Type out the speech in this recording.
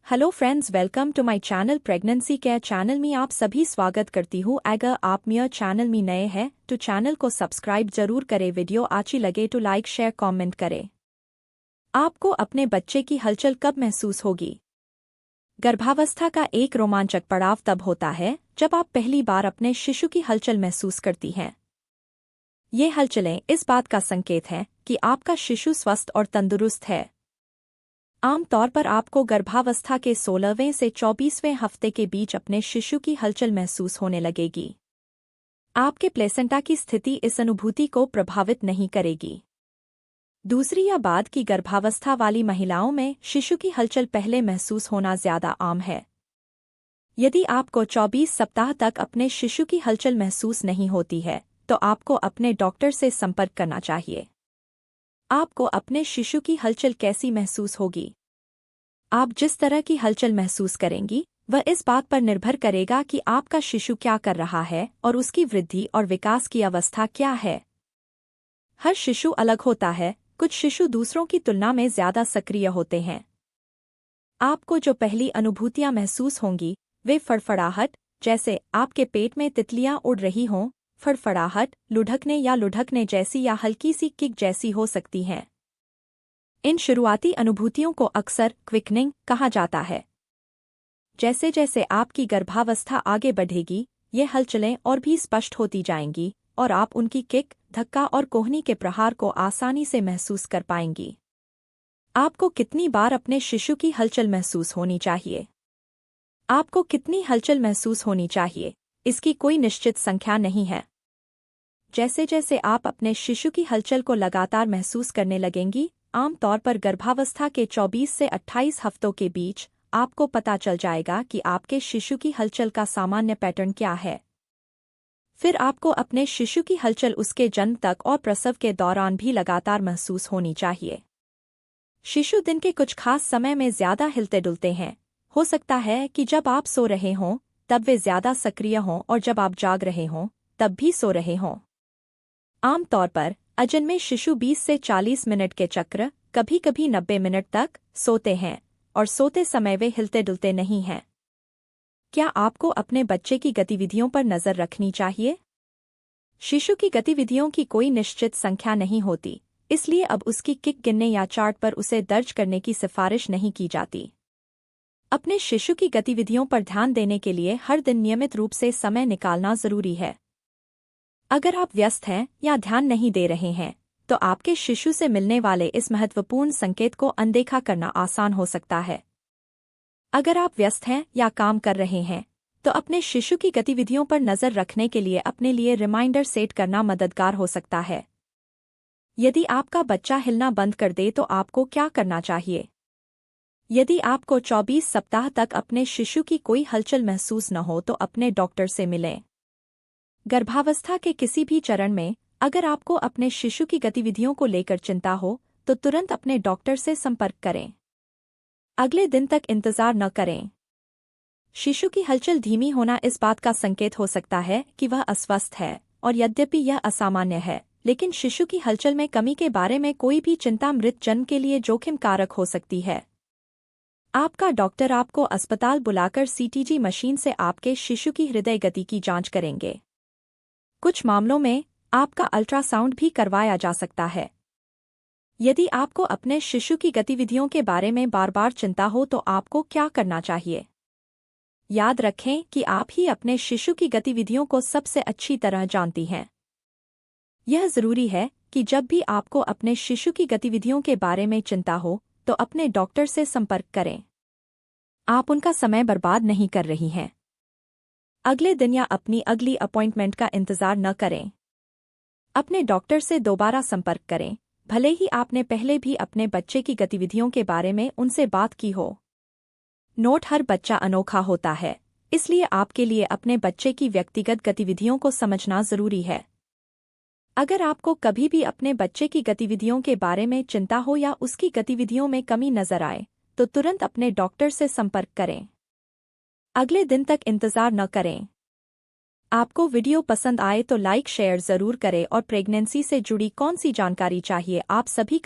Hello friends, welcome to my channel pregnancy care channel में आप सभी स्वागत करती हूँ। अगर आप मेरे चैनल में नए हैं तो चैनल को सब्सक्राइब जरूर करें। वीडियो अच्छी लगे तो लाइक शेयर कमेंट करें। आपको अपने बच्चे की हलचल कब महसूस होगी? गर्भावस्था का एक रोमांचक पड़ाव तब होता है जब आप पहली बार अपने शिशु की हलचल महसूस करती हैं। ये हलचलें इस बात का संकेत हैं कि आपका शिशु स्वस्थ और तंदुरुस्त है। आमतौर पर आपको गर्भावस्था के 16वें से 24वें हफ्ते के बीच अपने शिशु की हलचल महसूस होने लगेगी। आपके प्लेसेंटा की स्थिति इस अनुभूति को प्रभावित नहीं करेगी। दूसरी या बाद की गर्भावस्था वाली महिलाओं में शिशु की हलचल पहले महसूस होना ज्यादा आम है। यदि आपको 24 सप्ताह तक अपने शिशु की हलचल महसूस नहीं होती है तो आपको अपने डॉक्टर से संपर्क करना चाहिए। आपको अपने शिशु की हलचल कैसी महसूस होगी? आप जिस तरह की हलचल महसूस करेंगी वह इस बात पर निर्भर करेगा कि आपका शिशु क्या कर रहा है और उसकी वृद्धि और विकास की अवस्था क्या है। हर शिशु अलग होता है। कुछ शिशु दूसरों की तुलना में ज्यादा सक्रिय होते हैं। आपको जो पहली अनुभूतियां महसूस होंगी वे फड़फड़ाहट, जैसे आपके पेट में तितलियां उड़ रही हों, फड़फड़ाहट, लुढ़कने जैसी या हल्की सी किक जैसी हो सकती हैं। इन शुरुआती अनुभूतियों को अक्सर क्विकनिंग कहा जाता है। जैसे जैसे आपकी गर्भावस्था आगे बढ़ेगी ये हलचलें और भी स्पष्ट होती जाएंगी और आप उनकी किक, धक्का और कोहनी के प्रहार को आसानी से महसूस कर पाएंगी। आपको कितनी बार अपने शिशु की हलचल महसूस होनी चाहिए? आपको कितनी हलचल महसूस होनी चाहिए, इसकी कोई निश्चित संख्या नहीं है। जैसे जैसे आप अपने शिशु की हलचल को लगातार महसूस करने लगेंगी, आमतौर पर गर्भावस्था के 24 से 28 हफ्तों के बीच आपको पता चल जाएगा कि आपके शिशु की हलचल का सामान्य पैटर्न क्या है। फिर आपको अपने शिशु की हलचल उसके जन्म तक और प्रसव के दौरान भी लगातार महसूस होनी चाहिए। शिशु दिन के कुछ खास समय में ज्यादा हिलते डुलते हैं। हो सकता है कि जब आप सो रहे हों तब वे ज्यादा सक्रिय हों और जब आप जाग रहे हों तब भी सो रहे हों। आमतौर पर अजन्मे शिशु 20 से 40 मिनट के चक्र, कभी कभी 90 मिनट तक सोते हैं और सोते समय वे हिलते डुलते नहीं हैं। क्या आपको अपने बच्चे की गतिविधियों पर नजर रखनी चाहिए? शिशु की गतिविधियों की कोई निश्चित संख्या नहीं होती, इसलिए अब उसकी किक गिनने या चार्ट पर उसे दर्ज करने की सिफारिश नहीं की जाती। अपने शिशु की गतिविधियों पर ध्यान देने के लिए हर दिन नियमित रूप से समय निकालना जरूरी है। अगर आप व्यस्त हैं या ध्यान नहीं दे रहे हैं तो आपके शिशु से मिलने वाले इस महत्वपूर्ण संकेत को अनदेखा करना आसान हो सकता है। अगर आप व्यस्त हैं या काम कर रहे हैं तो अपने शिशु की गतिविधियों पर नजर रखने के लिए अपने लिए रिमाइंडर सेट करना मददगार हो सकता है। यदि आपका बच्चा हिलना बंद कर दे तो आपको क्या करना चाहिए? यदि आपको 24 सप्ताह तक अपने शिशु की कोई हलचल महसूस न हो तो अपने डॉक्टर से मिलें। गर्भावस्था के किसी भी चरण में अगर आपको अपने शिशु की गतिविधियों को लेकर चिंता हो तो तुरंत अपने डॉक्टर से संपर्क करें। अगले दिन तक इंतजार न करें। शिशु की हलचल धीमी होना इस बात का संकेत हो सकता है कि वह अस्वस्थ है, और यद्यपि यह असामान्य है लेकिन शिशु की हलचल में कमी के बारे में कोई भी चिंता मृत जन्म के लिए जोखिम कारक हो सकती है। आपका डॉक्टर आपको अस्पताल बुलाकर सीटीजी मशीन से आपके शिशु की हृदय गति की जांच करेंगे। कुछ मामलों में आपका अल्ट्रासाउंड भी करवाया जा सकता है। यदि आपको अपने शिशु की गतिविधियों के बारे में बार बार चिंता हो तो आपको क्या करना चाहिए? याद रखें कि आप ही अपने शिशु की गतिविधियों को सबसे अच्छी तरह जानती हैं। यह जरूरी है कि जब भी आपको अपने शिशु की गतिविधियों के बारे में चिंता हो तो अपने डॉक्टर से संपर्क करें। आप उनका समय बर्बाद नहीं कर रही हैं। अगले दिन या अपनी अगली अपॉइंटमेंट का इंतजार न करें। अपने डॉक्टर से दोबारा संपर्क करें, भले ही आपने पहले भी अपने बच्चे की गतिविधियों के बारे में उनसे बात की हो। नोट: हर बच्चा अनोखा होता है, इसलिए आपके लिए अपने बच्चे की व्यक्तिगत गतिविधियों को समझना जरूरी है। अगर आपको कभी भी अपने बच्चे की गतिविधियों के बारे में चिंता हो या उसकी गतिविधियों में कमी नजर आए तो तुरंत अपने डॉक्टर से संपर्क करें। अगले दिन तक इंतजार न करें। आपको वीडियो पसंद आए तो लाइक शेयर जरूर करें और प्रेगनेंसी से जुड़ी कौन सी जानकारी चाहिए आप सभी